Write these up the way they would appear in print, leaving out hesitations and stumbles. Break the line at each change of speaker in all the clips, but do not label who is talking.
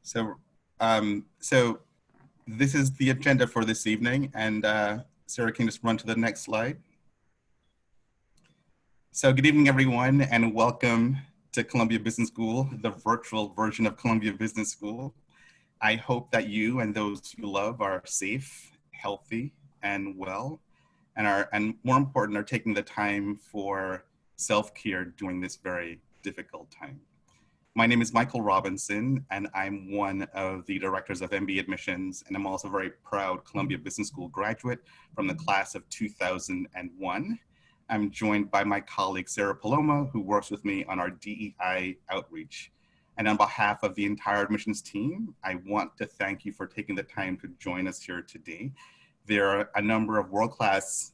So, so this is the agenda for this evening, and Sarah can just run to the next slide. So good evening, everyone, and welcome to Columbia Business School, the virtual version of Columbia Business School. I hope that you and those you love are safe, healthy, and well, and more important, are taking the time for self-care during this very difficult time. My name is Michael Robinson, and I'm one of the directors of MBA admissions, and I'm also a very proud Columbia Business School graduate from the class of 2001. I'm joined by my colleague, Sarah Paloma, who works with me on our DEI outreach. And on behalf of the entire admissions team, I want to thank you for taking the time to join us here today. There are a number of world-class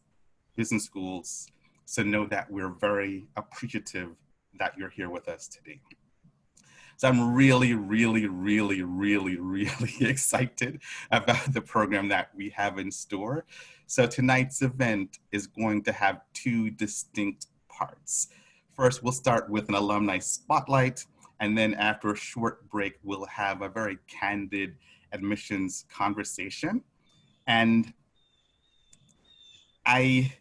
business schools, so know that we're very appreciative that you're here with us today. So I'm really excited about the program that we have in store. So tonight's event is going to have two distinct parts. First, we'll start with an alumni spotlight, and then after a short break, we'll have a very candid admissions conversation. And I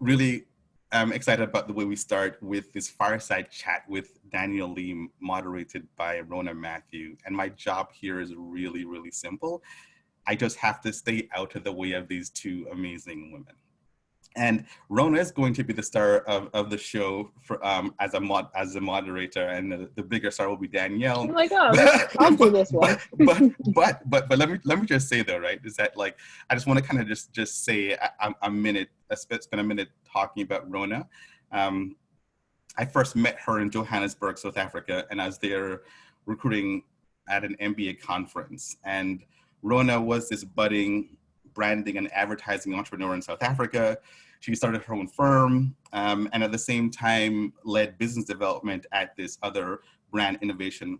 really I'm excited about the way we start with this fireside chat with Danielle Lee, moderated by Rona Matthew. And my job here is really simple. I just have to stay out of the way of these two amazing women. And Rona is going to be the star of the show for, as a moderator, and the bigger star will be Danielle.
Oh my God, I'll do this one.
But let me just say though, right? Is that like I just want to kind of just say spend a minute talking about Rona. I first met her in Johannesburg, South Africa, and I was there recruiting at an MBA conference. And Rona was this budding branding and advertising entrepreneur in South Africa. She started her own firm, and at the same time led business development at this other brand innovation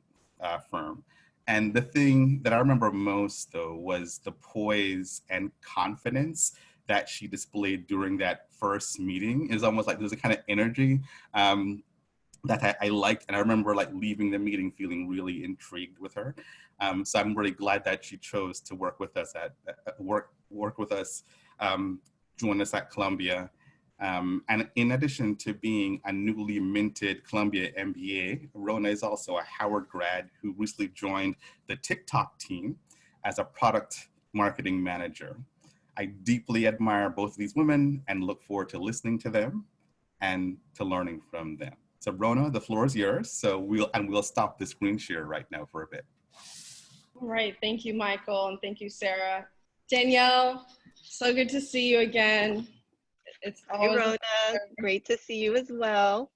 firm. And the thing that I remember most though was the poise and confidence that she displayed during that first meeting. Is almost like there's a kind of energy that I liked, and I remember like leaving the meeting feeling really intrigued with her. So I'm really glad that she chose to work with us join us at Columbia. And in addition to being a newly minted Columbia MBA, Rona is also a Howard grad who recently joined the TikTok team as a product marketing manager. I deeply admire both of these women and look forward to listening to them and to learning from them. So Rona, the floor is yours. So we'll stop the screen share right now for a bit.
All right, thank you, Michael, and thank you, Sarah. Danielle, so good to see you again.
It's always Rona, great to see you as well.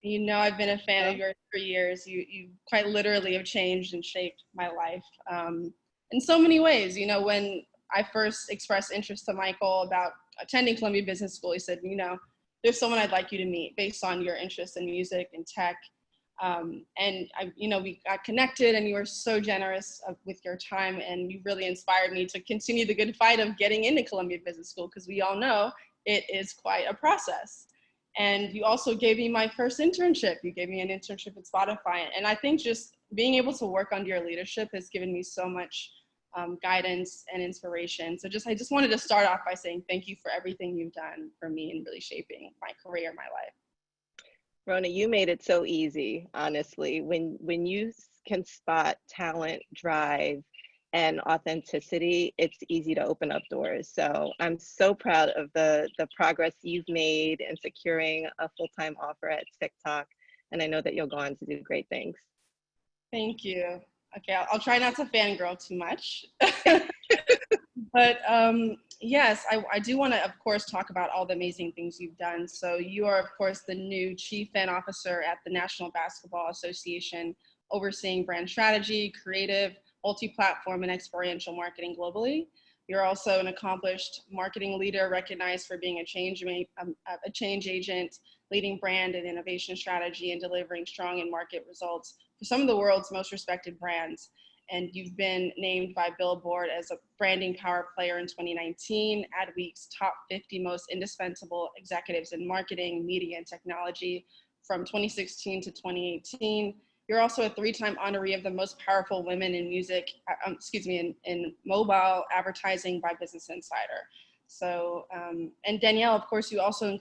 You know, I've been a fan of yours for years. You quite literally have changed and shaped my life in so many ways. You know, when I first expressed interest to Michael about attending Columbia Business School, he said, you know, there's someone I'd like you to meet based on your interest in music and tech. And we got connected, and you were so generous with your time, and you really inspired me to continue the good fight of getting into Columbia Business School, because we all know it is quite a process. And you also gave me my first internship. You gave me an internship at Spotify. And I think just being able to work under your leadership has given me so much guidance and inspiration. So I just wanted to start off by saying thank you for everything you've done for me in really shaping my career, my life.
Rona, you made it so easy, honestly. When you can spot talent, drive, and authenticity, it's easy to open up doors. So I'm so proud of the progress you've made in securing a full-time offer at TikTok. And I know that you'll go on to do great things.
Thank you. Okay, I'll try not to fangirl too much. But yes, I do want to, of course, talk about all the amazing things you've done. So you are, of course, the new Chief Fan Officer at the National Basketball Association, overseeing brand strategy, creative, multi-platform, and experiential marketing globally. You're also an accomplished marketing leader, recognized for being a change agent, leading brand and innovation strategy, and delivering strong in-market results for some of the world's most respected brands. And you've been named by Billboard as a branding power player in 2019, Adweek's top 50 most indispensable executives in marketing, media, and technology from 2016 to 2018, You're also a 3-time honoree of the most powerful women in music, in mobile advertising by Business Insider. So, and Danielle, of course, you also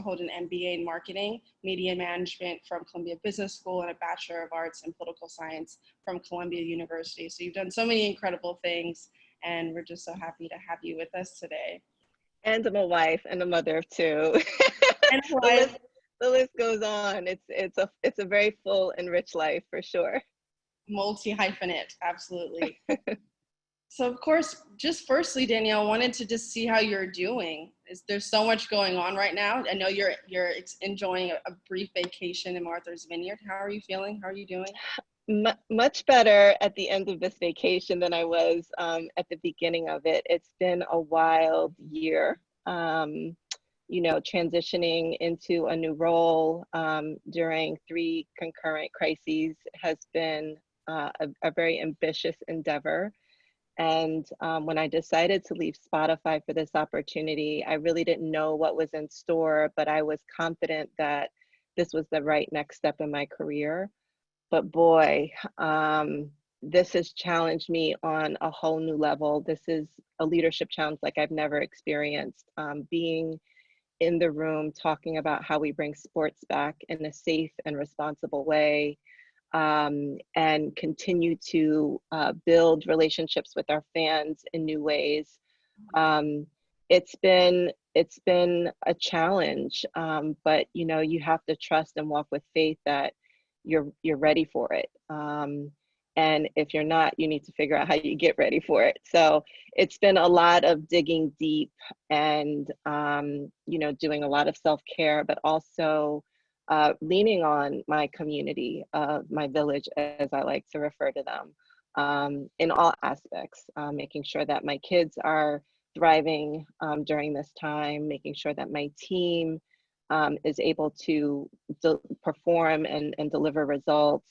hold an MBA in marketing, media management from Columbia Business School, and a Bachelor of Arts in Political Science from Columbia University. So you've done so many incredible things, and we're just so happy to have you with us today.
And I'm a wife and a mother of 2.
And a wife.
The list goes on. It's a very full and rich life for sure.
Multi-hyphenate, absolutely. So of course, just firstly, Danielle, wanted to just see how you're doing. There's so much going on right now. I know you're enjoying a brief vacation in Martha's Vineyard. How are you feeling? How are you doing?
Much better at the end of this vacation than I was at the beginning of it. It's been a wild year. Transitioning into a new role during 3 concurrent crises has been a very ambitious endeavor. And when I decided to leave Spotify for this opportunity, I really didn't know what was in store, but I was confident that this was the right next step in my career. But boy, this has challenged me on a whole new level. This is a leadership challenge like I've never experienced. Being in the room talking about how we bring sports back in a safe and responsible way, and continue to build relationships with our fans in new ways. It's been a challenge, but you have to trust and walk with faith that you're ready for it. And if you're not, you need to figure out how you get ready for it. So it's been a lot of digging deep and, doing a lot of self-care, but also leaning on my community, my village, as I like to refer to them, in all aspects, making sure that my kids are thriving during this time, making sure that my team is able to perform and deliver results.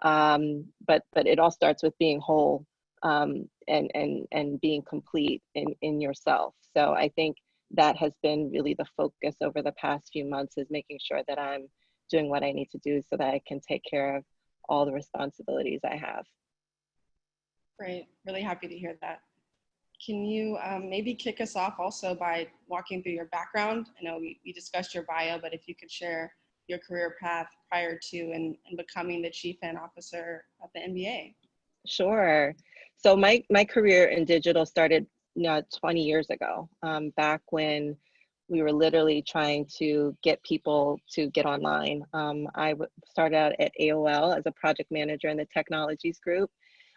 But it all starts with being whole and being complete in yourself. So I think that has been really the focus over the past few months, is making sure that I'm doing what I need to do so that I can take care of all the responsibilities I have.
Great, really happy to hear that. Can you maybe kick us off also by walking through your background? I know we discussed your bio, but if you could share your career path prior to and becoming the Chief Fan Officer at the NBA.
Sure. So my career in digital started 20 years ago, back when we were literally trying to get people to get online. I started out at AOL as a project manager in the technologies group.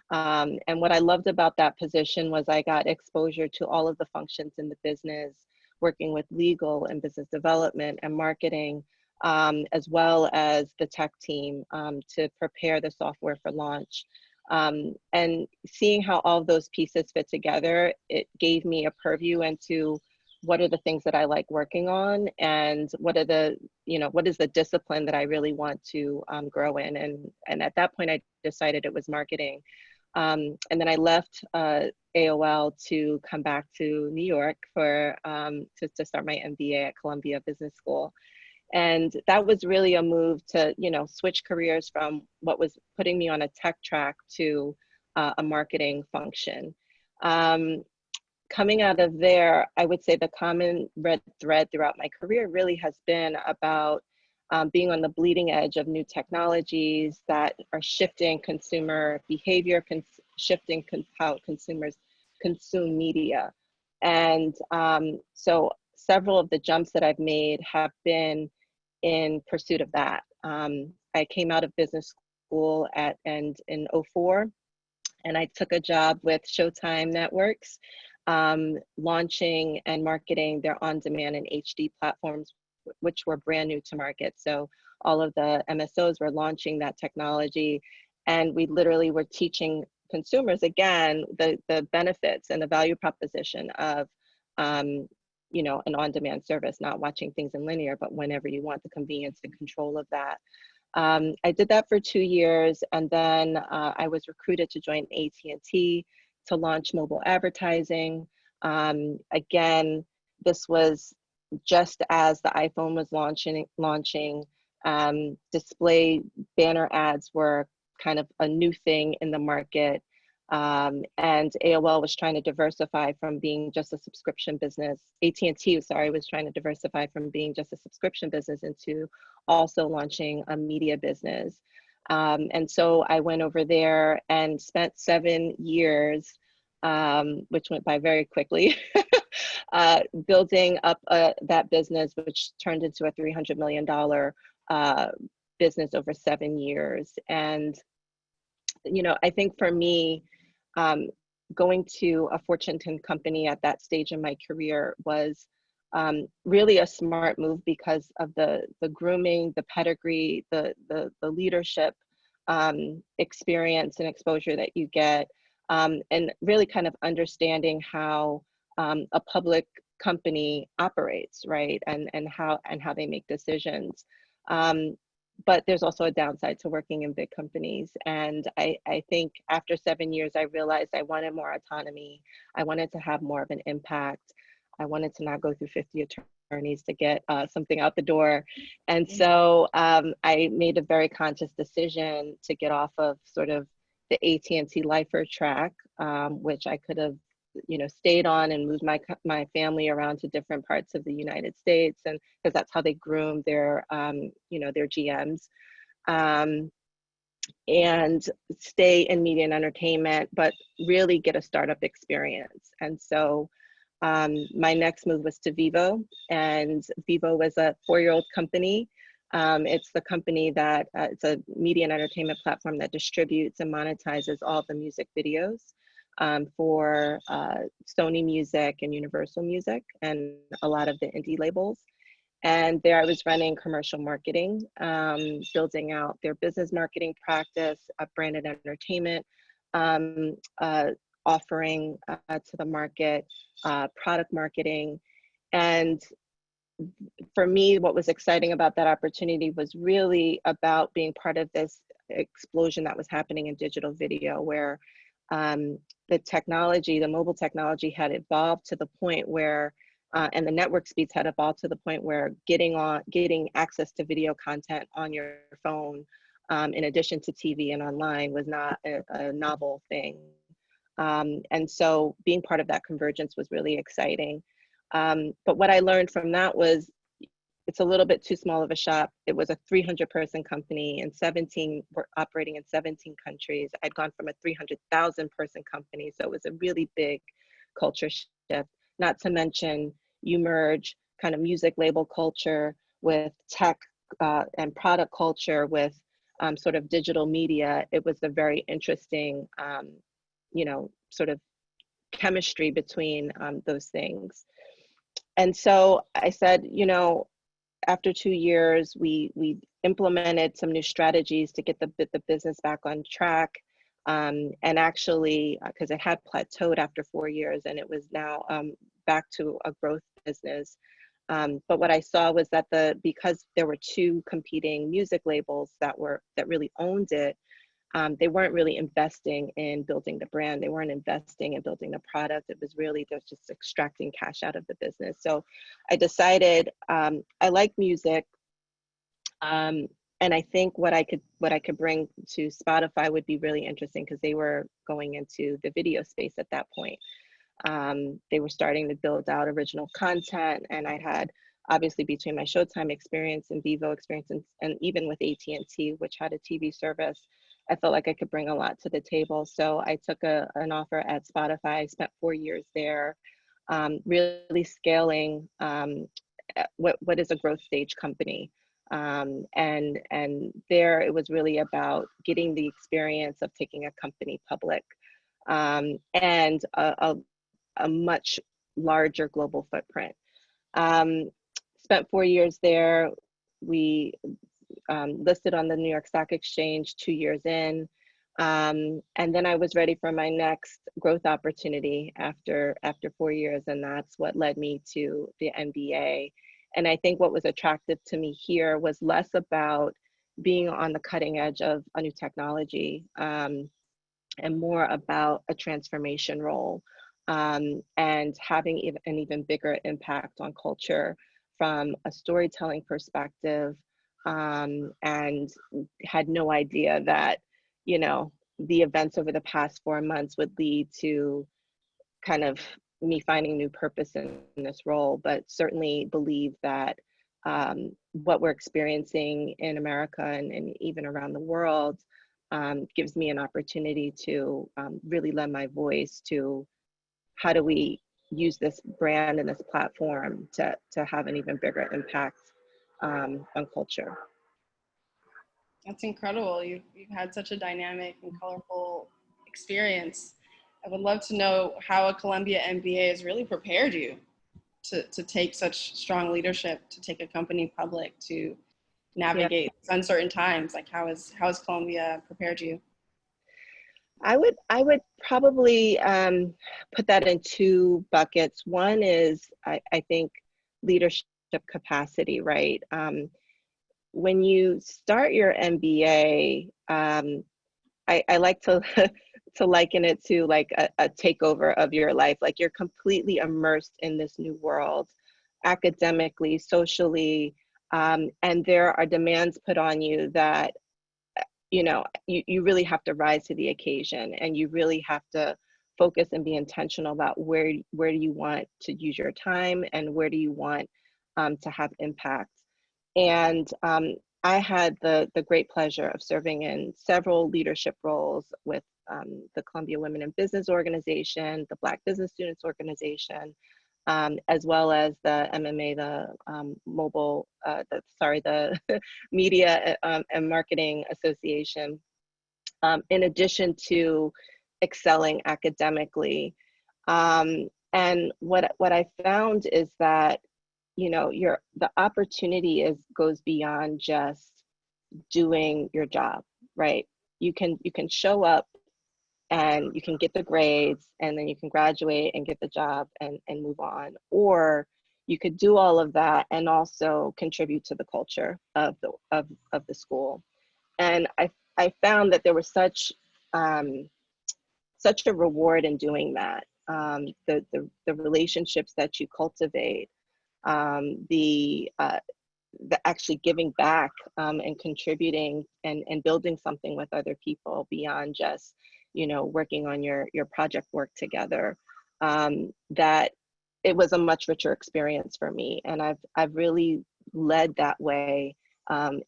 And what I loved about that position was I got exposure to all of the functions in the business, working with legal and business development and marketing, as well as the tech team to prepare the software for launch. And seeing how all of those pieces fit together, it gave me a purview into what are the things that I like working on, and what is the discipline that I really want to grow in. And at that point, I decided it was marketing. And then I left AOL to come back to New York for to start my MBA at Columbia Business School. And that was really a move to, switch careers from what was putting me on a tech track to a marketing function. Coming out of there, I would say the common red thread throughout my career really has been about being on the bleeding edge of new technologies that are shifting consumer behavior, shifting how consumers consume media. And so several of the jumps that I've made have been in pursuit of that. I came out of business school in 2004, and I took a job with Showtime Networks, launching and marketing their on-demand and HD platforms, which were brand new to market. So all of the MSOs were launching that technology, and we literally were teaching consumers, again, the benefits and the value proposition of an on-demand service, not watching things in linear, but whenever you want, the convenience and control of that. I did that for 2 years, and then I was recruited to join AT&T to launch mobile advertising. Again, this was just as the iPhone was launching. Display banner ads were kind of a new thing in the market. And AOL was trying to diversify from being just a subscription business. AT&T, sorry, was trying to diversify from being just a subscription business into also launching a media business. And so I went over there and spent 7 years, which went by very quickly, building up that business, which turned into a $300 million business over 7 years. And, you know, I think for me, going to a Fortune 10 company at that stage in my career was really a smart move because of the grooming, the pedigree, the leadership experience and exposure that you get, and really kind of understanding how a public company operates, right, and how they make decisions. But there's also a downside to working in big companies. And I think after 7 years, I realized I wanted more autonomy. I wanted to have more of an impact. I wanted to not go through 50 attorneys to get something out the door. And so I made a very conscious decision to get off of sort of the AT&T lifer track, which I could have, you know, stayed on and moved my family around to different parts of the United States, and because that's how they groom their you know, their GMs, and stay in media and entertainment, but really get a startup experience. And so my next move was to Vevo, and Vevo was a 4-year-old company. It's the company that it's a media and entertainment platform that distributes and monetizes all the music videos for Sony Music and Universal Music and a lot of the indie labels. And there I was running commercial marketing, building out their business marketing practice, branded entertainment, offering to the market, product marketing. And for me, what was exciting about that opportunity was really about being part of this explosion that was happening in digital video, where the technology, the mobile technology had evolved to the point where, and the network speeds had evolved to the point where getting access to video content on your phone, in addition to TV and online, was not a novel thing. And so being part of that convergence was really exciting. But what I learned from that was it's a little bit too small of a shop. It was a 300-person company, and we're operating in 17 countries. I'd gone from a 300,000-person company, so it was a really big culture shift. Not to mention, you merge kind of music label culture with tech and product culture with sort of digital media. It was a very interesting, you know, sort of chemistry between those things. And so I said, you know, after 2 years, we implemented some new strategies to get the business back on track. And actually, because it had plateaued after 4 years, and it was now back to a growth business. But what I saw was that because there were 2 competing music labels that really owned it, they weren't really investing in building the brand. They weren't investing in building the product. It was really, they're just extracting cash out of the business. So I decided I like music. And I think what I could bring to Spotify would be really interesting, because they were going into the video space at that point. They were starting to build out original content, and I had, obviously, between my Showtime experience and Vevo experience, and even with AT&T, which had a TV service, I felt like I could bring a lot to the table. So I took an offer at Spotify. I spent 4 years there, really scaling what is a growth stage company. And there it was really about getting the experience of taking a company public, and a much larger global footprint. Spent 4 years there. We listed on the New York Stock Exchange 2 years in. And then I was ready for my next growth opportunity after 4 years. And that's what led me to the MBA. And I think what was attractive to me here was less about being on the cutting edge of a new technology, and more about a transformation role, and having an even bigger impact on culture from a storytelling perspective, and had no idea that, you know, the events over the past 4 months would lead to kind of me finding new purpose in this role, but certainly believe that what we're experiencing in America and even around the world gives me an opportunity to really lend my voice to how do we use this brand and this platform to have an even bigger impact on culture.
That's incredible. You've had such a dynamic and colorful experience. I would love to know how a Columbia MBA has really prepared you to take such strong leadership, to take a company public, to navigate uncertain times. Like how has Columbia prepared you?
I would probably put that in two buckets. One is I think leadership capacity, right? When you start your MBA, I like to to liken it to like a takeover of your life. Like you're completely immersed in this new world, academically, socially, and there are demands put on you that, you know, you really have to rise to the occasion, and you really have to focus and be intentional about where do you want to use your time and where do you want to have impact. And I had the great pleasure of serving in several leadership roles with the Columbia Women in Business Organization, the Black Business Students Organization, as well as the MMA, the Media and Marketing Association, in addition to excelling academically. And what I found is that, you know, the opportunity goes beyond just doing your job, right? You can show up and you can get the grades and then you can graduate and get the job and move on. Or you could do all of that and also contribute to the culture of the school. And I found that there was such a reward in doing that. The relationships that you cultivate, the actually giving back and contributing and building something with other people beyond just, you know, working on your project work together, that it was a much richer experience for me. And I've really led that way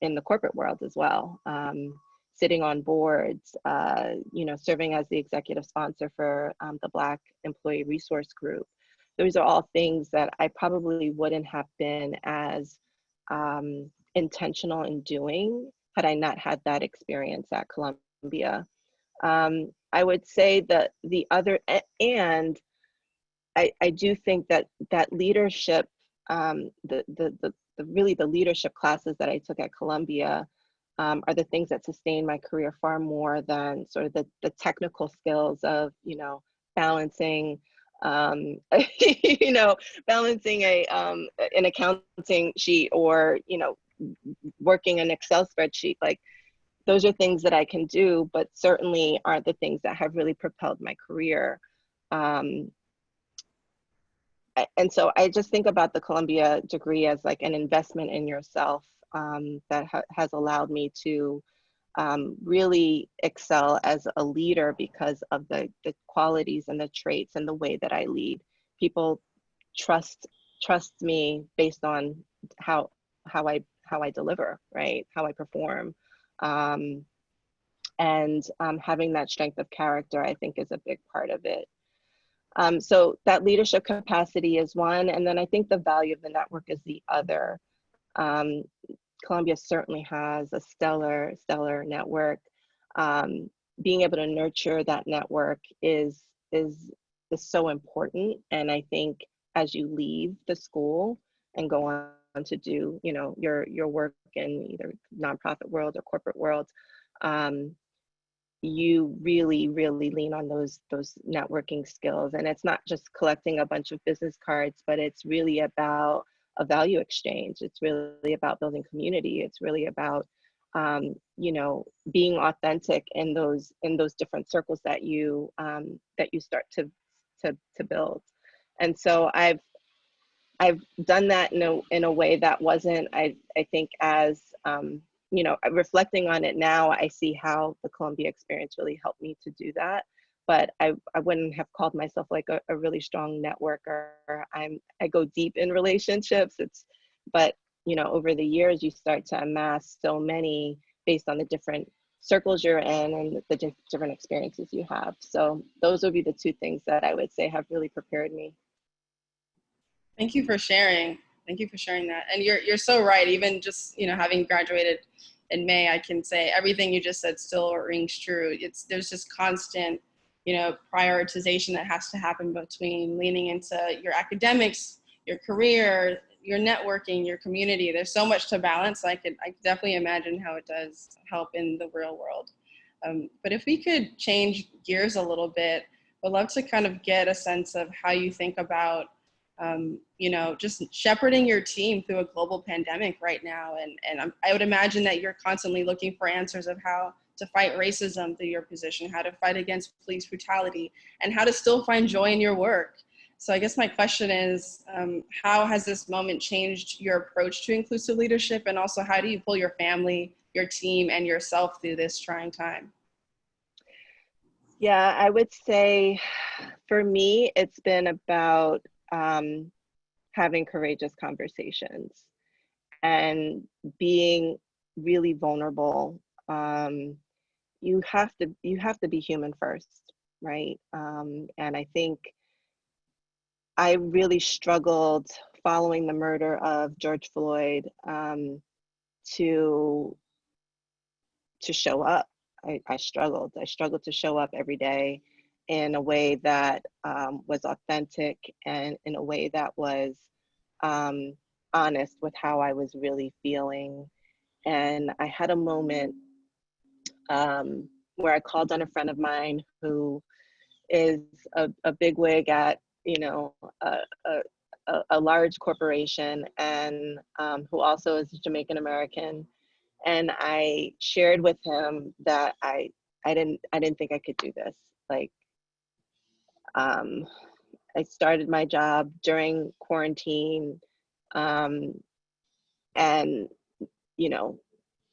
in the corporate world as well. Sitting on boards, you know, serving as the executive sponsor for the Black Employee Resource Group. Those are all things that I probably wouldn't have been as intentional in doing had I not had that experience at Columbia. I would say that the other, and I do think that leadership, really the leadership classes that I took at Columbia are the things that sustain my career far more than sort of the technical skills of, you know, balancing you know, balancing an accounting sheet, or, you know, working an Excel spreadsheet. Like, those are things that I can do, but certainly aren't the things that have really propelled my career. And so I just think about the Columbia degree as like an investment in yourself that has allowed me to really excel as a leader because of the qualities and the traits and the way that I lead. People trust me based on how I deliver, right? How I perform. And having that strength of character, I think, is a big part of it. So that leadership capacity is one, and then I think the value of the network is the other. Columbia certainly has a stellar network. Being able to nurture that network is so important. And I think as you leave the school and go on to do, you know, your work in either nonprofit world or corporate world, you really lean on those networking skills. And it's not just collecting a bunch of business cards, but it's really about a value exchange. It's really about building community. It's really about you know, being authentic in those different circles that you start to build. And so I've I've done that in a way that wasn't, I think, as, you know, reflecting on it now, I see how the Columbia experience really helped me to do that. But I wouldn't have called myself like a really strong networker. I go deep in relationships. But you know, over the years, you start to amass so many based on the different circles you're in and the different experiences you have. So those would be the two things that I would say have really prepared me.
Thank you for sharing. Thank you for sharing that. And you're so right. Even just, you know, having graduated in May, I can say everything you just said still rings true. There's just constant, you know, prioritization that has to happen between leaning into your academics, your career, your networking, your community. There's so much to balance. I could definitely imagine how it does help in the real world. But if we could change gears a little bit, I'd love to kind of get a sense of how you think about, you know, just shepherding your team through a global pandemic right now. And I would imagine that you're constantly looking for answers of how to fight racism through your position, how to fight against police brutality, and how to still find joy in your work. So I guess my question is, how has this moment changed your approach to inclusive leadership? And also, how do you pull your family, your team, and yourself through this trying time?
Yeah, I would say for me, it's been about having courageous conversations and being really vulnerable. You have to be human first, right? And I think I really struggled following the murder of George Floyd to show up. I struggled to show up every day in a way that was authentic and in a way that was honest with how I was really feeling. And I had a moment where I called on a friend of mine who is a bigwig at, you know, a large corporation, and who also is Jamaican American. And I shared with him that I didn't think I could do this. Like, I started my job during quarantine, and you know,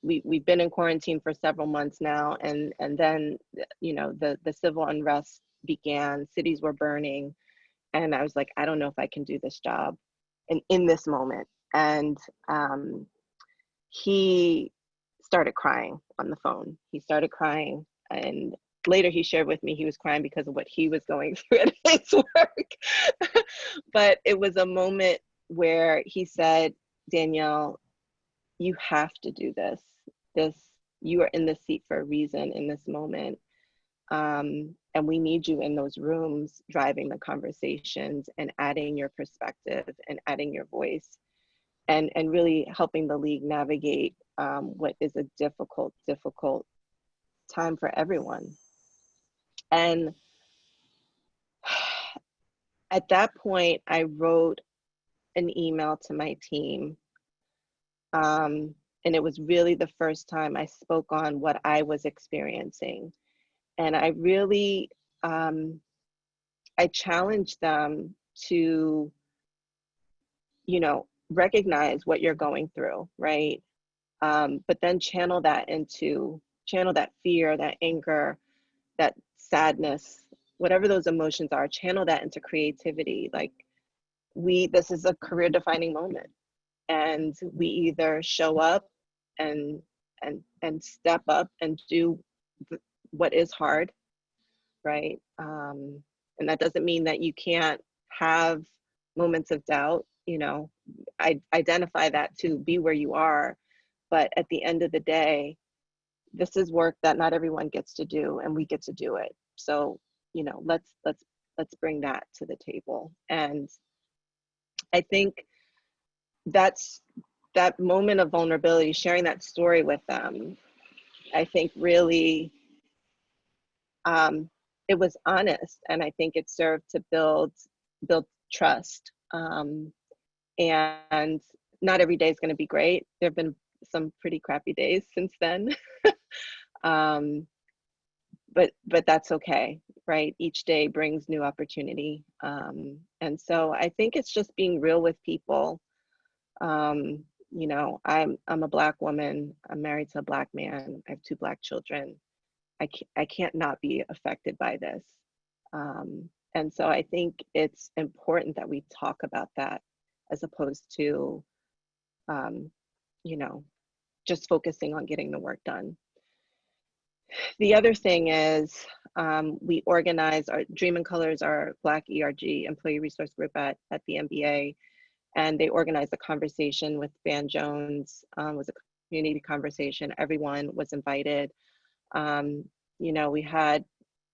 we've been in quarantine for several months now, and then, you know, the civil unrest began, cities were burning, and I was like, I don't know if I can do this job in this moment. And he started crying on the phone. He started crying, and later he shared with me he was crying because of what he was going through at his work. But it was a moment where he said, Danielle, you have to do this. You are in this seat for a reason in this moment. And we need you in those rooms, driving the conversations and adding your perspective and adding your voice, and really helping the league navigate what is a difficult time for everyone. And at that point, I wrote an email to my team. And it was really the first time I spoke on what I was experiencing. And I really, I challenged them to, you know, recognize what you're going through, right? But then channel that fear, that anger, that sadness, whatever those emotions are, channel that into creativity. Like, this is a career defining moment, and we either show up and step up and do what is hard, right? And that doesn't mean that you can't have moments of doubt, you know, I identify that too, be where you are. But at the end of the day, this is work that not everyone gets to do, and we get to do it. So, you know, let's bring that to the table. And I think that's that moment of vulnerability, sharing that story with them, I think really, it was honest, and I think it served to build trust. And not every day is going to be great. There have been some pretty crappy days since then. but that's okay, right? Each day brings new opportunity. And so I think it's just being real with people. You know, I'm a Black woman. I'm married to a Black man. I have 2 Black children. I can't not be affected by this. And so I think it's important that we talk about that as opposed to, you know, just focusing on getting the work done. The other thing is we organize our Dream in Colors, our Black ERG employee resource group at the MBA, and they organized a conversation with Van Jones. It was a community conversation. Everyone was invited. You know, we had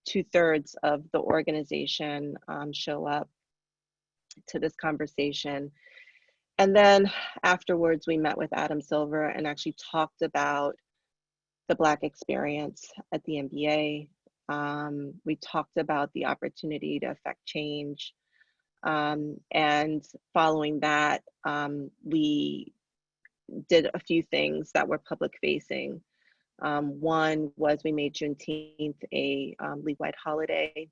2/3 of the organization show up to this conversation. And then afterwards, we met with Adam Silver and actually talked about the Black experience at the MBA. We talked about the opportunity to affect change. And following that, we did a few things that were public facing. One was we made Juneteenth a league-wide holiday.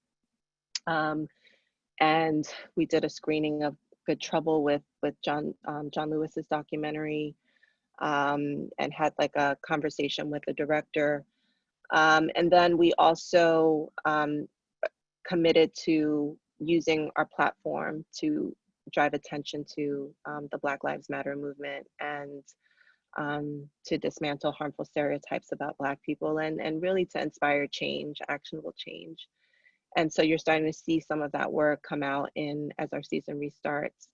And we did a screening of Good Trouble with John Lewis's documentary, and had like a conversation with the director. And then we also committed to using our platform to drive attention to the Black Lives Matter movement and to dismantle harmful stereotypes about Black people and really to inspire change, actionable change. And so you're starting to see some of that work come out as our season restarts.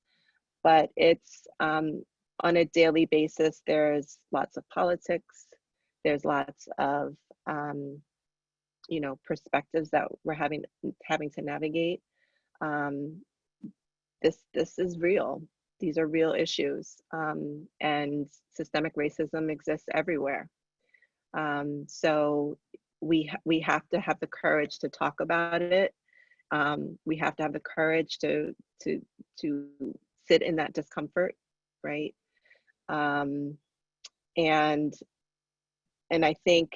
But it's on a daily basis, there's lots of politics, there's lots of you know, perspectives that we're having to navigate. This is real. These are real issues, and systemic racism exists everywhere. So we have to have the courage to talk about it. We have to have the courage to sit in that discomfort, right? And I think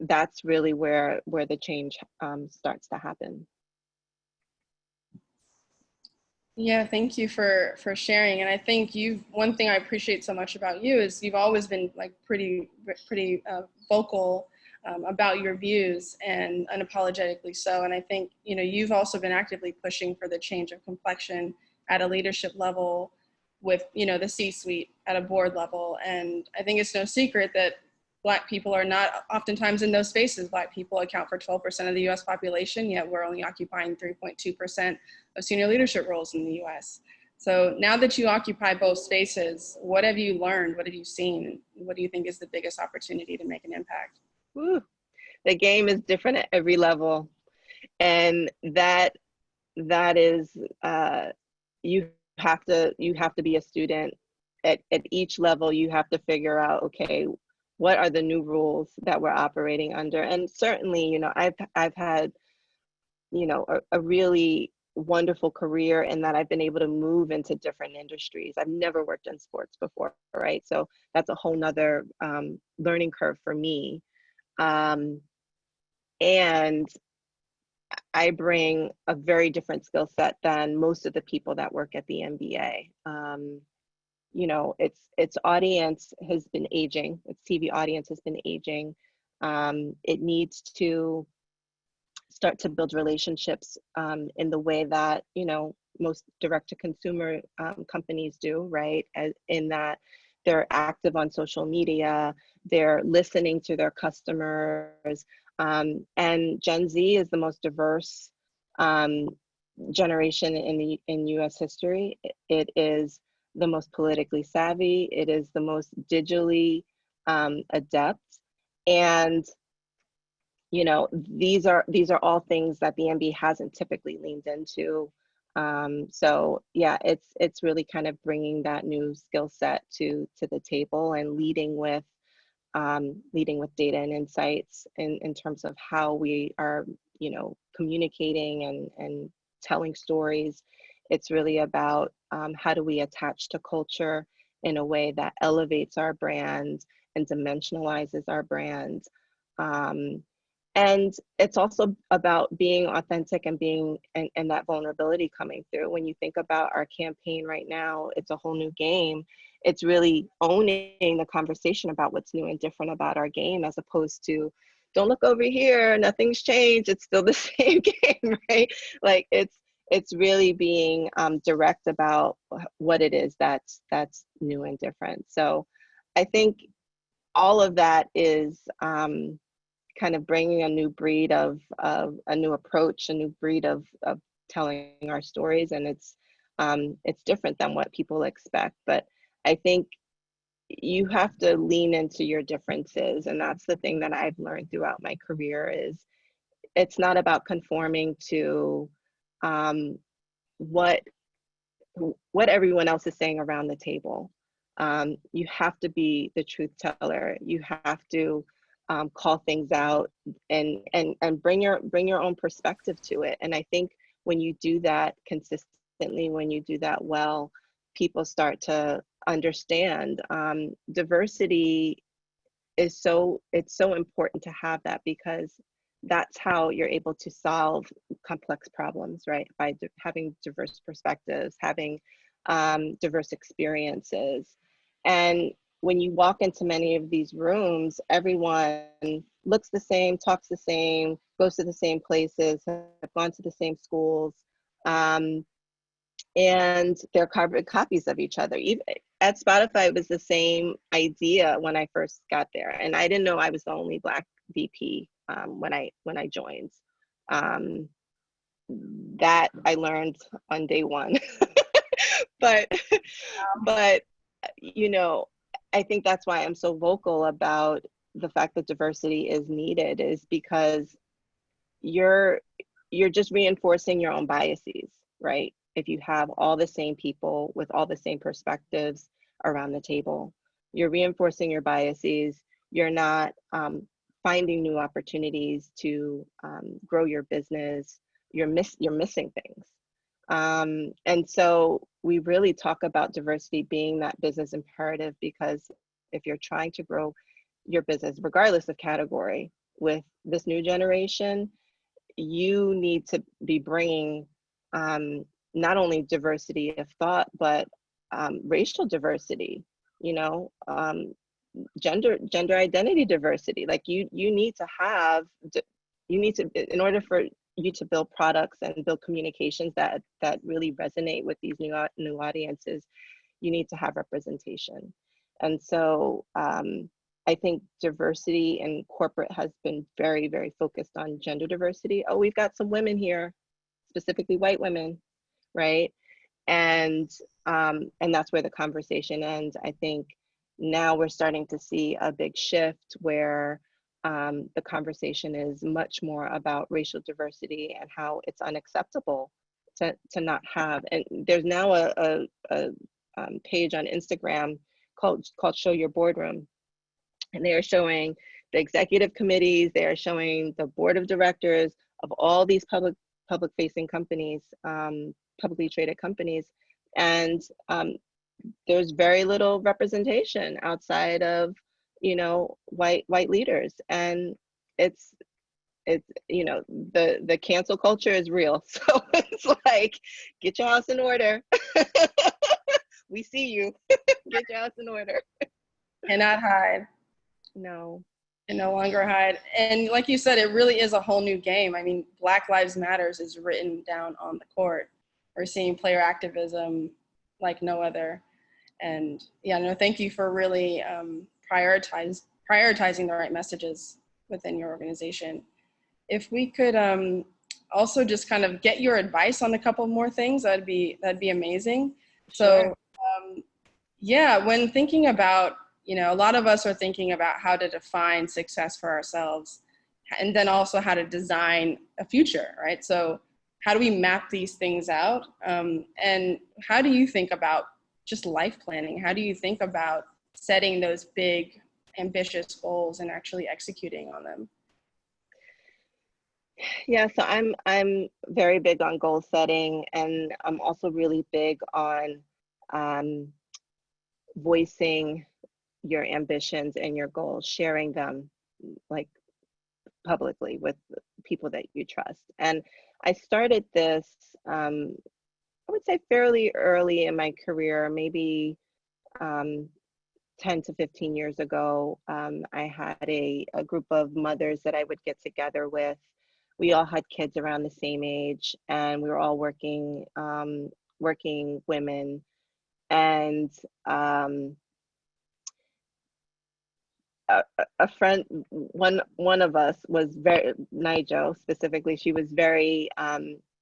that's really where the change starts to happen.
Yeah, thank you for sharing. And I think one thing I appreciate so much about you is you've always been like pretty vocal about your views, and unapologetically so. And I think, you know, you've also been actively pushing for the change of complexion at a leadership level with, you know, the C-suite at a board level. And I think it's no secret that Black people are not oftentimes in those spaces. Black people account for 12% of the US population, yet we're only occupying 3.2% of senior leadership roles in the US. So now that you occupy both spaces, what have you learned? What have you seen? What do you think is the biggest opportunity to make an impact?
Woo. The game is different at every level. And that is, you have to be a student at each level. You have to figure out, okay, what are the new rules that we're operating under? And certainly, you know, I've had, you know, a really wonderful career in that I've been able to move into different industries. I've never worked in sports before, right? So that's a whole nother learning curve for me. And I bring a very different skill set than most of the people that work at the MBA. You know, its audience has been aging. Its TV audience has been aging. It needs to start to build relationships in the way that, you know, most direct-to-consumer companies do, right? In that they're active on social media, they're listening to their customers, and Gen Z is the most diverse generation in US history. It is the most politically savvy. It is the most digitally adept. And, you know, these are all things that the MBA hasn't typically leaned into. So yeah, it's really kind of bringing that new skill set to the table and leading with data and insights in terms of how we are, you know, communicating and telling stories. It's really about how do we attach to culture in a way that elevates our brand and dimensionalizes our brand. And And it's also about being authentic and being, and that vulnerability coming through. When you think about our campaign right now, It's a Whole New Game. It's really owning the conversation about what's new and different about our game, as opposed to, don't look over here, nothing's changed, it's still the same game, right? Like it's really being direct about what it is that's new and different. So I think all of that is kind of bringing a new breed of a new approach, a new breed of telling our stories, and it's different than what people expect. But I think you have to lean into your differences, and that's the thing that I've learned throughout my career is it's not about conforming to what everyone else is saying around the table. You have to be the truth teller. You have to call things out and bring your own perspective to it. And I think when you do that consistently, when you do that well, people start to understand. Diversity is so important to have that, because that's how you're able to solve complex problems, right? By having diverse perspectives, having diverse experiences. And when you walk into many of these rooms, everyone looks the same, talks the same, goes to the same places, have gone to the same schools, and they're carbon copies of each other. Even at Spotify, it was the same idea when I first got there, and I didn't know I was the only Black VP when I joined. That I learned on day one. but you know, I think that's why I'm so vocal about the fact that diversity is needed, is because you're just reinforcing your own biases, right? If you have all the same people with all the same perspectives around the table, you're reinforcing your biases. You're not finding new opportunities to grow your business. You're missing things. And so we really talk about diversity being that business imperative, because if you're trying to grow your business, regardless of category, with this new generation, you need to be bringing not only diversity of thought, but racial diversity, you know, gender identity diversity. Like you need to have, in order for you to build products and build communications that really resonate with these new audiences, you need to have representation. And so I think diversity in corporate has been very, very focused on gender diversity. Oh, we've got some women here, specifically white women, right? And that's where the conversation ends. I think now we're starting to see a big shift where the conversation is much more about racial diversity and how it's unacceptable to not have. And there's now a page on Instagram called Show Your Boardroom, and they are showing the executive committees, they are showing the board of directors of all these public facing companies, publicly traded companies, and there's very little representation outside of, you know, white leaders. And it's you know, the cancel culture is real. So it's like, get your house in order. We see you. Get your house in order.
Cannot hide.
No.
Can no longer hide. And like you said, it really is a whole new game. I mean, Black Lives Matters is written down on the court. We're seeing player activism like no other. And yeah, no, thank you for really prioritizing the right messages within your organization. If we could also just kind of get your advice on a couple more things, that'd be amazing.
Sure.
So yeah, when thinking about, you know, a lot of us are thinking about how to define success for ourselves, and then also how to design a future, right? So how do we map these things out? And how do you think about just life planning? How do you think about setting those big, ambitious goals and actually executing on them?
Yeah, so I'm very big on goal setting, and I'm also really big on voicing your ambitions and your goals, sharing them, like publicly with people that you trust. And I started this, I would say fairly early in my career, maybe 10 to 15 years ago. I had a group of mothers that I would get together with. We all had kids around the same age, and we were all working women. And a friend, one of us was very, Nigel specifically, she was very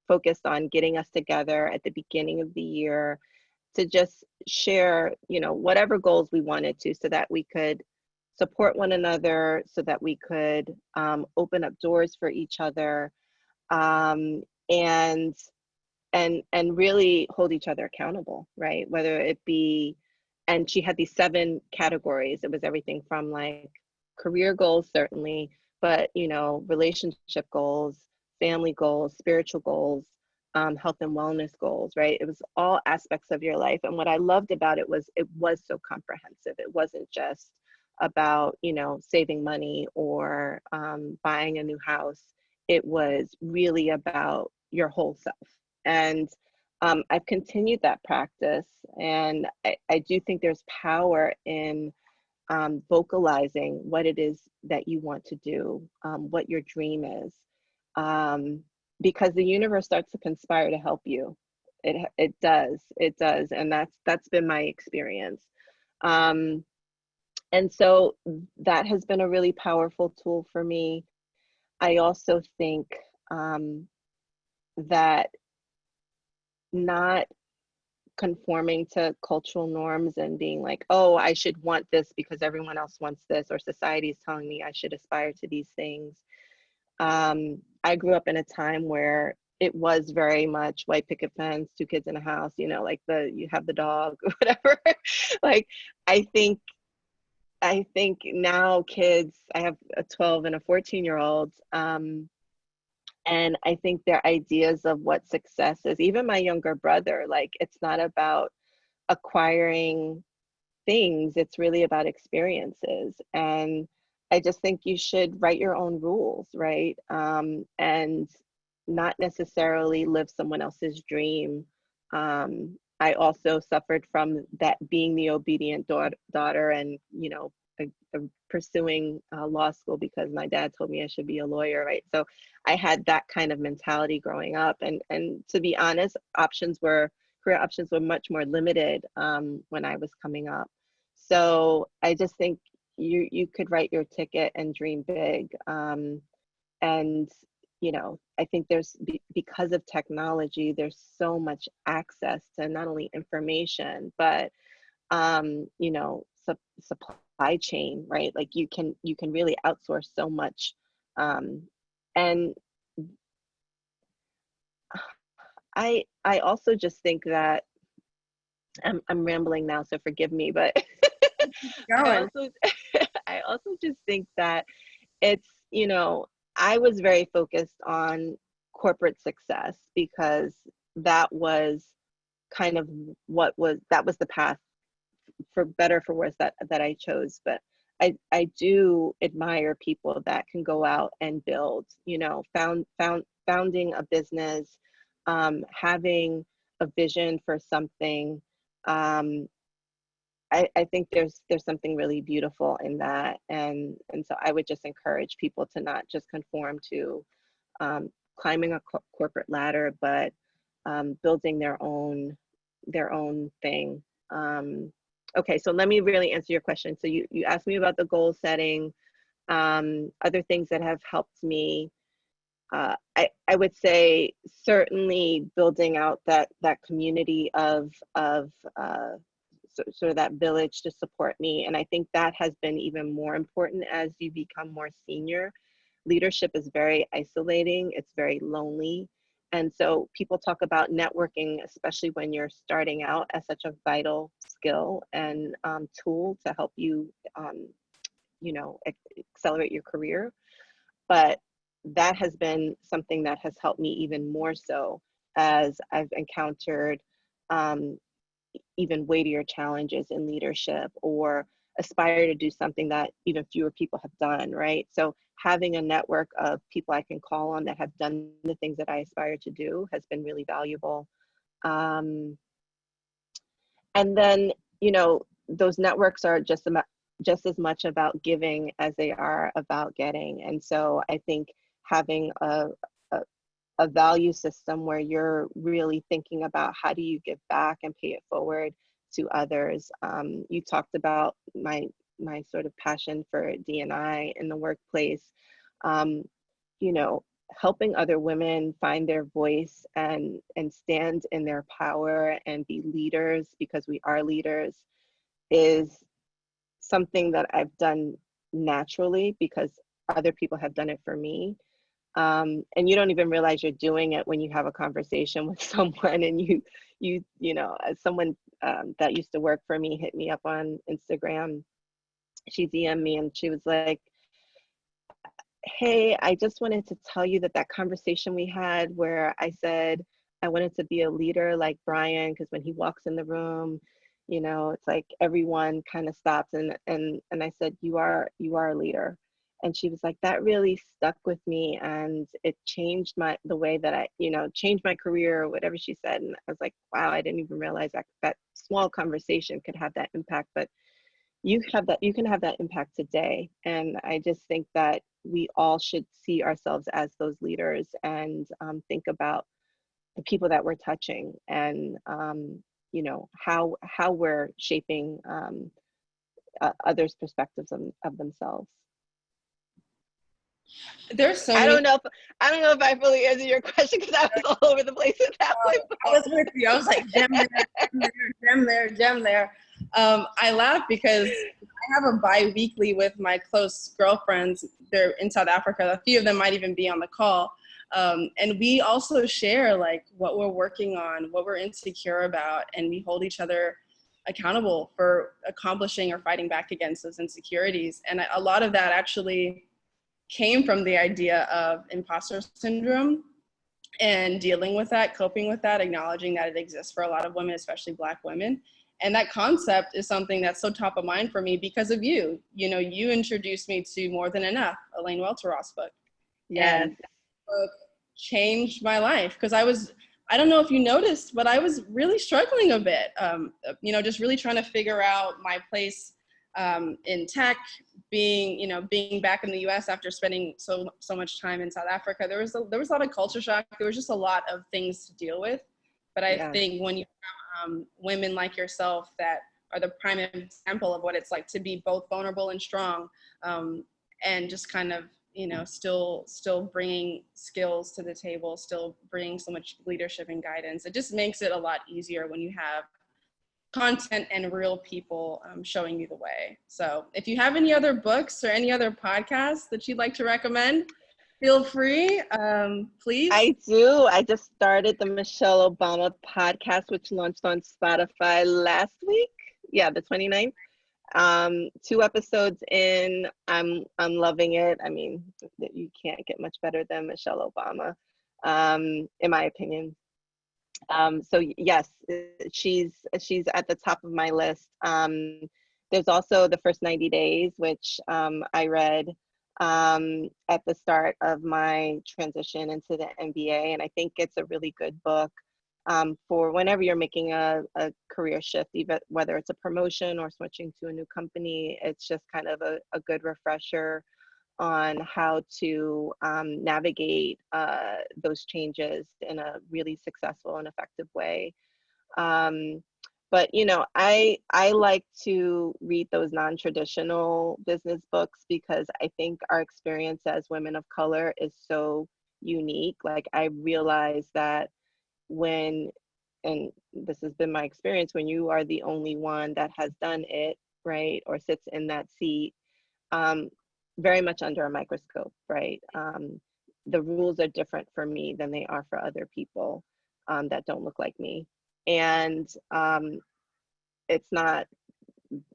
focused on getting us together at the beginning of the year to just share, whatever goals we wanted to, so that we could support one another, so that we could open up doors for each other, um, and and really hold each other accountable, right? Whether it be, and she had these 7 categories. It was everything from like career goals, certainly, but relationship goals, family goals, spiritual goals, health and wellness goals, right? It was all aspects of your life. And what I loved about it was so comprehensive. It wasn't just about, saving money or buying a new house. It was really about your whole self. And I've continued that practice. And I do think there's power in vocalizing what it is that you want to do, what your dream is, because the universe starts to conspire to help you. It does, and that's been my experience. And so that has been a really powerful tool for me. I also think that not conforming to cultural norms and being like, oh, I should want this because everyone else wants this, or society is telling me I should aspire to these things. I grew up in a time where it was very much white picket fence, 2 kids in a house, like you have the dog, whatever. Like, I think now kids, I have a 12 and a 14-year-old, and I think their ideas of what success is, even my younger brother, like, it's not about acquiring things, it's really about experiences. And I just think you should write your own rules, right? And not necessarily live someone else's dream. I also suffered from that, being the obedient daughter, and pursuing law school because my dad told me I should be a lawyer, right? So I had that kind of mentality growing up, and to be honest, career options were much more limited when I was coming up. So I just think you could write your ticket and dream big. And I think there's, because of technology, there's so much access to not only information, but supply chain, right? Like, you can really outsource so much. And I also just think that I'm rambling now, so forgive me, but I also just think that it's, I was very focused on corporate success because that was kind of that was the path, for better for worse, that I chose. But I do admire people that can go out and build, founding a business, having a vision for something. I think there's something really beautiful in that, and so I would just encourage people to not just conform to climbing a corporate ladder, but building their own thing. Okay, so let me really answer your question. So you asked me about the goal setting, other things that have helped me. I would say certainly building out that community of sort of that village to support me. And I think that has been even more important as you become more senior. Leadership is very isolating, it's very lonely. And so people talk about networking, especially when you're starting out, as such a vital skill and tool to help you, accelerate your career. But that has been something that has helped me even more so as I've encountered even weightier challenges in leadership, or aspire to do something that even fewer people have done, right? So having a network of people I can call on that have done the things that I aspire to do has been really valuable. And then, you know, those networks are just as much about giving as they are about getting. And so I think having a value system where you're really thinking about how do you give back and pay it forward to others. You talked about my sort of passion for D&I in the workplace. You know, helping other women find their voice and stand in their power and be leaders, because we are leaders, is something that I've done naturally because other people have done it for me. And you don't even realize you're doing it when you have a conversation with someone, and you know, as someone that used to work for me hit me up on Instagram. She DM'd me and she was like, hey, I just wanted to tell you that conversation we had where I said I wanted to be a leader like Brian, because when he walks in the room, you know, it's like everyone kind of stops, and I said, you are a leader. And she was like, that really stuck with me, and it changed the way that I, you know, changed my career, or whatever she said. And I was like, wow, I didn't even realize that small conversation could have that impact. But you can have that impact today. And I just think that we all should see ourselves as those leaders, and think about the people that we're touching, and you know, how we're shaping others' perspectives of themselves.
There's so
I
many.
don't know if I fully answered your question, because I was all over the place with that one.
I was with you. I was like, gem there, gem there, gem there, gem there. I laugh because I have a bi-weekly with my close girlfriends. They're in South Africa. A few of them might even be on the call. And we also share like what we're working on, what we're insecure about, and we hold each other accountable for accomplishing or fighting back against those insecurities. And a lot of that actually came from the idea of imposter syndrome and dealing with that, coping with that, acknowledging that it exists for a lot of women, especially Black women. And that concept is something that's so top of mind for me because of you. You know, you introduced me to More Than Enough, Elaine Welteroth's book.
Yes.
And that book changed my life because I don't know if you noticed, but I was really struggling a bit, you know, just really trying to figure out my place in tech, being back in the U.S. after spending so much time in South Africa. There was a lot of culture shock. There was just a lot of things to deal with. But I think when you have women like yourself that are the prime example of what it's like to be both vulnerable and strong, and just kind of, you know, still bringing skills to the table, still bringing so much leadership and guidance, it just makes it a lot easier when you have content and real people showing you the way. So if you have any other books or any other podcasts that you'd like to recommend, feel free, please.
I do. I just started the Michelle Obama podcast, which launched on Spotify last week. Yeah, the 29th. 2 episodes in, I'm loving it. I mean, you can't get much better than Michelle Obama, in my opinion. So yes, she's at the top of my list. There's also The First 90 Days, which I read at the start of my transition into the MBA, and I think it's a really good book for whenever you're making a career shift, even whether it's a promotion or switching to a new company. It's just kind of a good refresher on how to navigate those changes in a really successful and effective way. But you know, I like to read those non-traditional business books because I think our experience as women of color is so unique. Like, I realize that when, and this has been my experience, when you are the only one that has done it, right, or sits in that seat, very much under a microscope, right? The rules are different for me than they are for other people that don't look like me. And it's not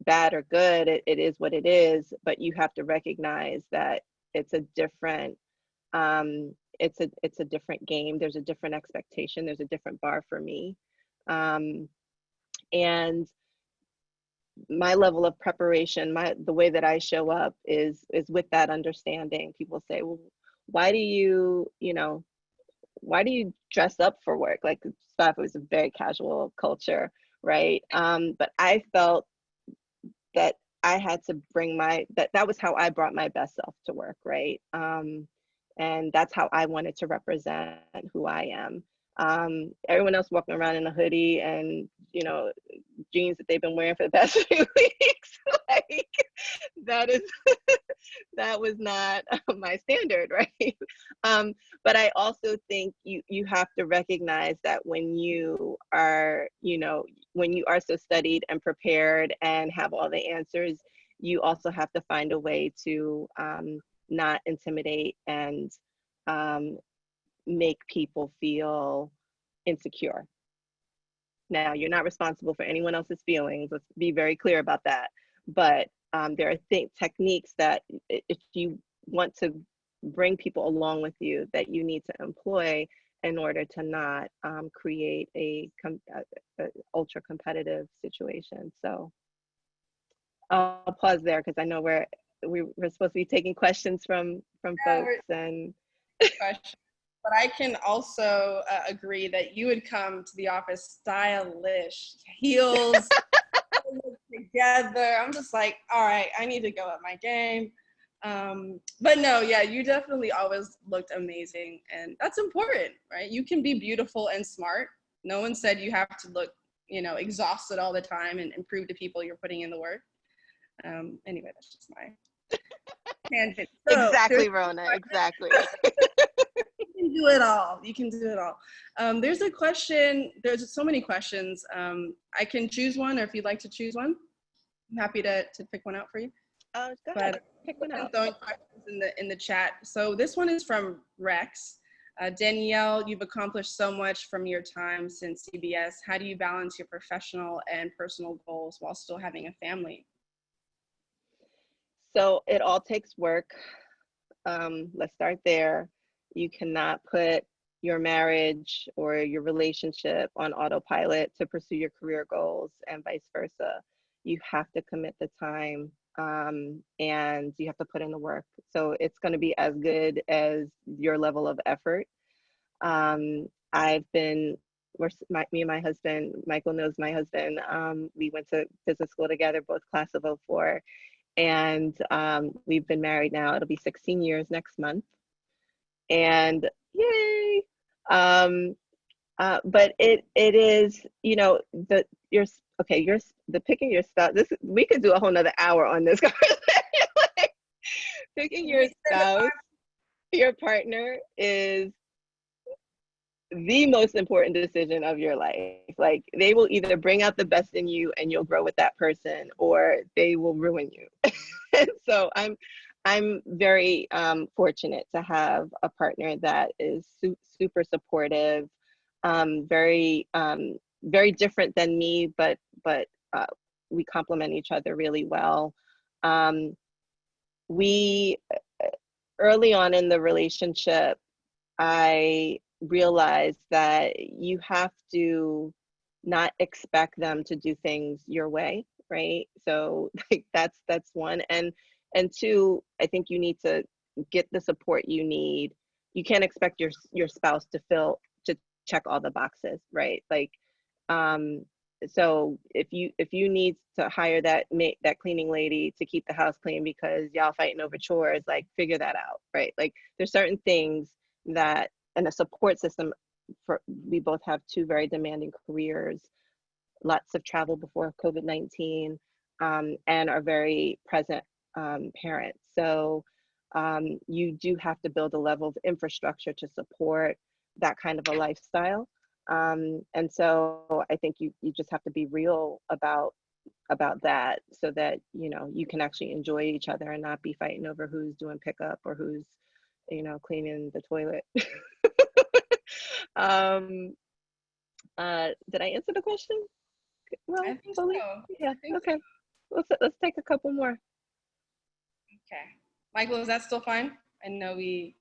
bad or good, it is what it is, but you have to recognize that it's a different, it's a different game. There's a different expectation. There's a different bar for me. And my level of preparation, the way that I show up is with that understanding. People say, well, why do you, why do you dress up for work? Like, stuff was a very casual culture, right? But I felt that I had to bring that was how I brought my best self to work, right? And that's how I wanted to represent who I am. Everyone else walking around in a hoodie and, jeans that they've been wearing for the past few weeks, like, that was not my standard, right? But I also think you have to recognize that when you are, when you are so studied and prepared and have all the answers, you also have to find a way to not intimidate and make people feel insecure. Now, you're not responsible for anyone else's feelings. Let's be very clear about that. But there are techniques that if you want to bring people along with you, that you need to employ in order to not create a ultra competitive situation. So I'll pause there because I know we're supposed to be taking questions from folks and
question. But I can also agree that you would come to the office stylish, heels together. I'm just like, all right, I need to go up my game. But no, yeah, you definitely always looked amazing, and that's important, right? You can be beautiful and smart. No one said you have to look, exhausted all the time and prove to people you're putting in the work. Anyway, that's just my tangent. So,
exactly, Rona, exactly.
You can do it all. You can do it all. There's a question. There's so many questions. I can choose one, or if you'd like to choose one, I'm happy to pick one out for you.
Go ahead. Pick one out.
Throwing questions in the chat. So this one is from Rex. Danielle, you've accomplished so much from your time since CBS. How do you balance your professional and personal goals while still having a family?
So it all takes work. Let's start there. You cannot put your marriage or your relationship on autopilot to pursue your career goals and vice versa. You have to commit the time and you have to put in the work. So it's going to be as good as your level of effort. Me and my husband, Michael knows my husband, we went to business school together, both class of '04. And we've been married now, it'll be 16 years next month. And yay! But it is, the picking your spouse. We could do a whole nother hour on this conversation. Like, picking your spouse, your partner, is the most important decision of your life. Like, they will either bring out the best in you and you'll grow with that person, or they will ruin you. And so I'm very fortunate to have a partner that is super supportive, very different than me, but we complement each other really well. We early on in the relationship, I realized that you have to not expect them to do things your way, right? So like that's one. And two, I think you need to get the support you need. You can't expect your spouse to check all the boxes, right? Like, so if you need to hire that cleaning lady to keep the house clean because y'all fighting over chores, like, figure that out, right? Like, there's certain things that, and a support system we both have two very demanding careers, lots of travel before COVID-19, and are very present parents. So you do have to build a level of infrastructure to support that kind of a lifestyle. And so I think you just have to be real about that, so that you can actually enjoy each other and not be fighting over who's doing pickup or who's cleaning the toilet. Did I answer the question? Well,
I think so.
Yeah. Okay. Let's take a couple more.
Okay. Michael, is that still fine? I know okay.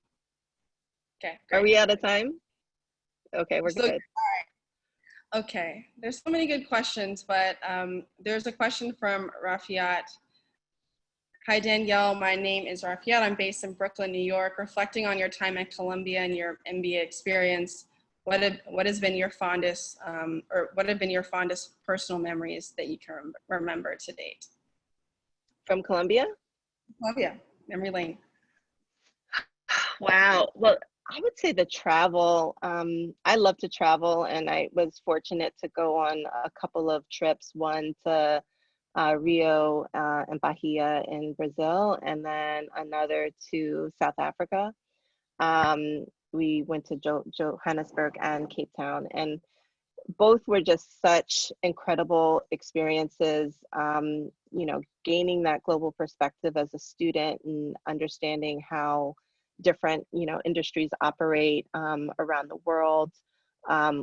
Great.
Are we out of time? Okay, we're good.
Okay, there's so many good questions, but there's a question from Rafiat. Hi, Danielle. My name is Rafiat. I'm based in Brooklyn, New York. Reflecting on your time at Columbia and your MBA experience, what has been your fondest, or what have been your fondest personal memories that you can remember to date?
From Columbia?
Columbia, memory lane.
Wow. Well, I would say the travel. I love to travel, and I was fortunate to go on a couple of trips, one to Rio and Bahia in Brazil, and then another to South Africa. We went to Johannesburg and Cape Town, and both were just such incredible experiences. Gaining that global perspective as a student and understanding how different industries operate around the world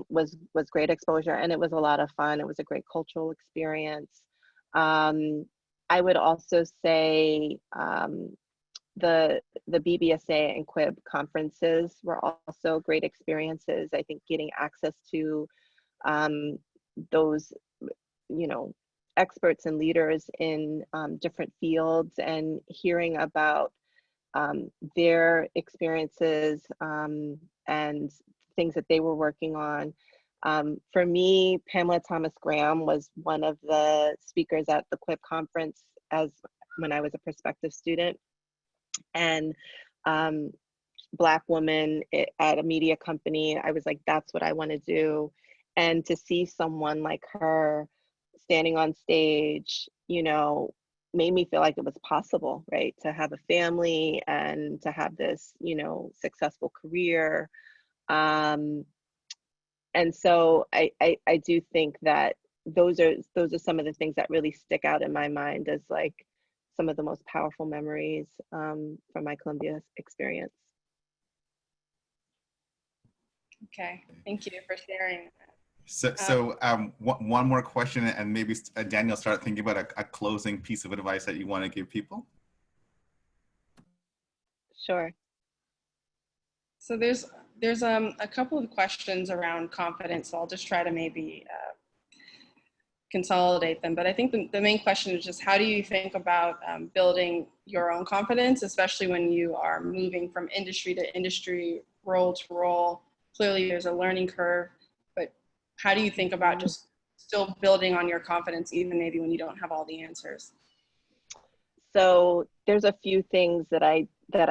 was great exposure, and it was a lot of fun. It was a great cultural experience. I would also say the BBSA and QUIB conferences were also great experiences. I think getting access to those experts and leaders in different fields and hearing about their experiences and things that they were working on. For me, Pamela Thomas Graham was one of the speakers at the QUIB conference when I was a prospective student, and Black woman at a media company. I was like, that's what I want to do. And to see someone like her standing on stage, made me feel like it was possible, right? To have a family and to have this, successful career. And so I do think that those are some of the things that really stick out in my mind as like some of the most powerful memories from my Columbia experience.
Okay, thank you for sharing.
So one more question, and maybe Danielle, start thinking about a closing piece of advice that you want to give people.
Sure.
So there's a couple of questions around confidence, so I'll just try to maybe consolidate them. But I think the main question is just how do you think about building your own confidence, especially when you are moving from industry to industry, role to role. Clearly there's a learning curve, but how do you think about just still building on your confidence, even maybe when you don't have all the answers?
So there's a few things that I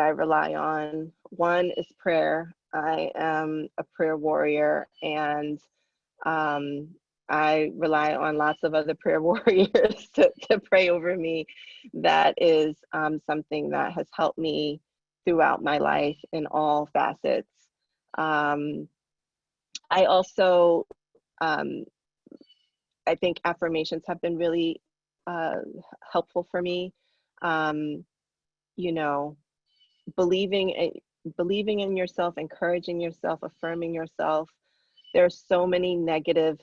rely on. One is prayer. I am a prayer warrior, and I rely on lots of other prayer warriors to pray over me. That is something that has helped me throughout my life in all facets. I also, I think affirmations have been really helpful for me. Believing in yourself, encouraging yourself, affirming yourself. There are so many negative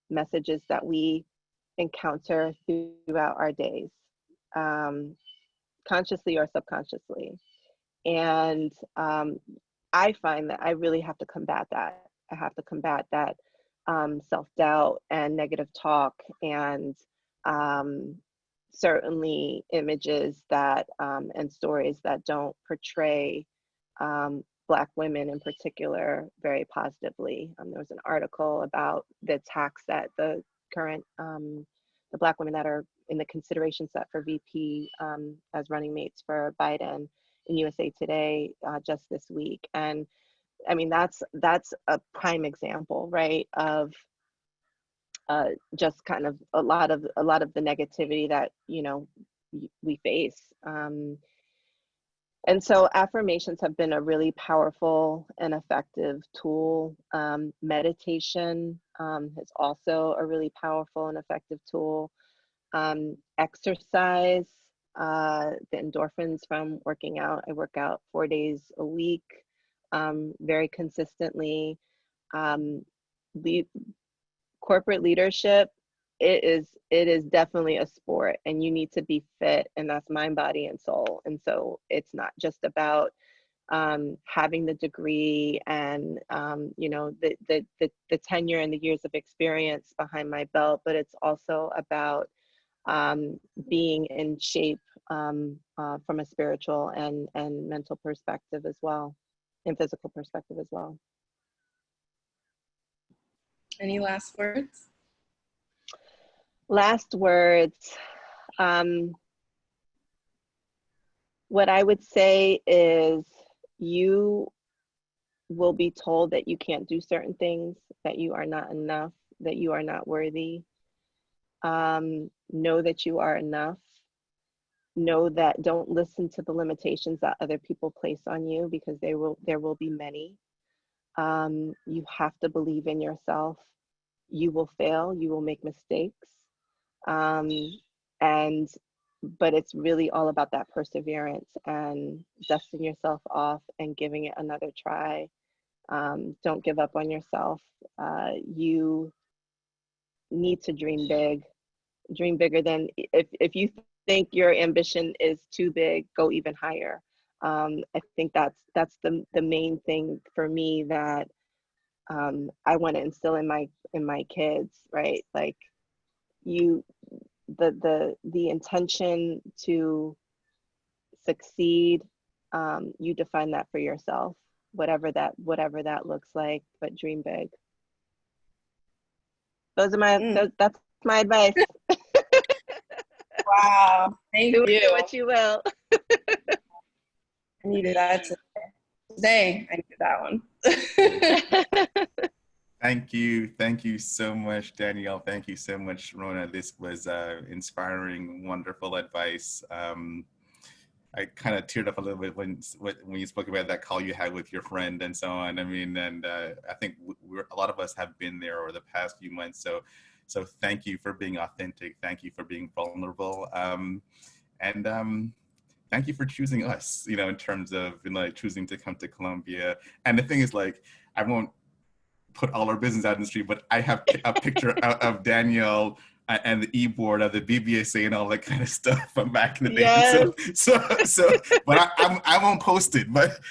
messages that we encounter throughout our days, consciously or subconsciously. And I find that I really have to combat that. I have to combat that self-doubt and negative talk, and certainly images that and stories that don't portray Black women in particular very positively. There was an article about the attacks that the current, the Black women that are in the consideration set for VP as running mates for Biden in USA Today just this week. And I mean, that's a prime example, right, of just kind of a lot of the negativity that, we face. And so affirmations have been a really powerful and effective tool. Meditation is also a really powerful and effective tool. Exercise, the endorphins from working out. I work out 4 days a week, very consistently. Corporate leadership, it is definitely a sport, and you need to be fit, and that's mind, body, and soul. And so it's not just about having the degree and, you know, the tenure and the years of experience behind my belt, but it's also about being in shape from a spiritual and mental perspective as well, and physical perspective as well.
Any last words?
Last words. What I would say is you will be told that you can't do certain things, that you are not enough, that you are not worthy. Know that you are enough. Know that don't listen to the limitations that other people place on you, because there will be many. You have to believe in yourself. You will fail, you will make mistakes. But it's really all about that perseverance and dusting yourself off and giving it another try. Don't give up on yourself. You need to dream big. Dream bigger than, if you think your ambition is too big, go even higher. I think that's the main thing for me that I want to instill in my kids, right? Like the intention to succeed, you define that for yourself, whatever that looks like, but dream big. That's my advice.
Wow, thank you.
Do what you will.
I needed that today. I needed that one.
Thank you so much, Danielle. Thank you so much, Rona. This was inspiring, wonderful advice. I kind of teared up a little bit when you spoke about that call you had with your friend and so on. I mean, and I think a lot of us have been there over the past few months. So thank you for being authentic. Thank you for being vulnerable. And thank you for choosing us, you know, in terms of, you know, choosing to come to Columbia. And the thing is, like, I won't put all our business out in the street, but I have a picture of Danielle and the e-board of the BBSA and all that kind of stuff from back in the day.
Yes.
So but I won't post it. But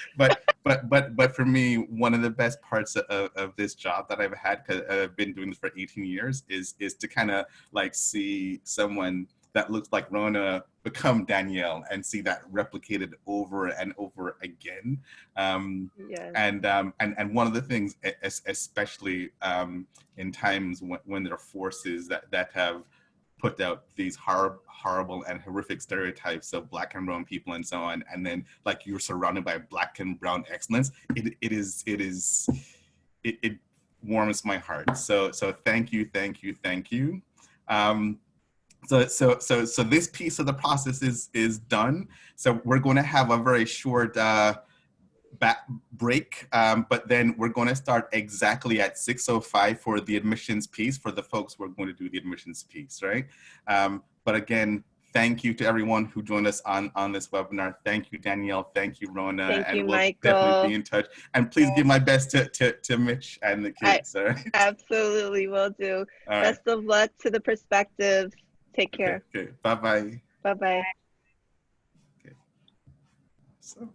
for me, one of the best parts of this job that I've had, because I've been doing this for 18 years, is to kind of like see someone that looks like Rona become Danielle and see that replicated over and over again.
Yes.
And one of the things, especially in times when there are forces that have put out these horrible and horrific stereotypes of Black and brown people and so on, and then like you're surrounded by Black and brown excellence, it warms my heart. So thank you. So this piece of the process is done. So we're going to have a very short break, but then we're going to start exactly at 6:05 for the admissions piece for the folks who are going to do the admissions piece, right? But again, thank you to everyone who joined us on this webinar. Thank you, Danielle. Thank you, Rona.
Thank you,
we'll
Michael.
definitely be in touch. And please give my best to Mitch and the kids. All right?
Absolutely will do.
All
Best of luck to the perspective. Take care.
Okay. Bye-bye.
Bye-bye.
Okay. So.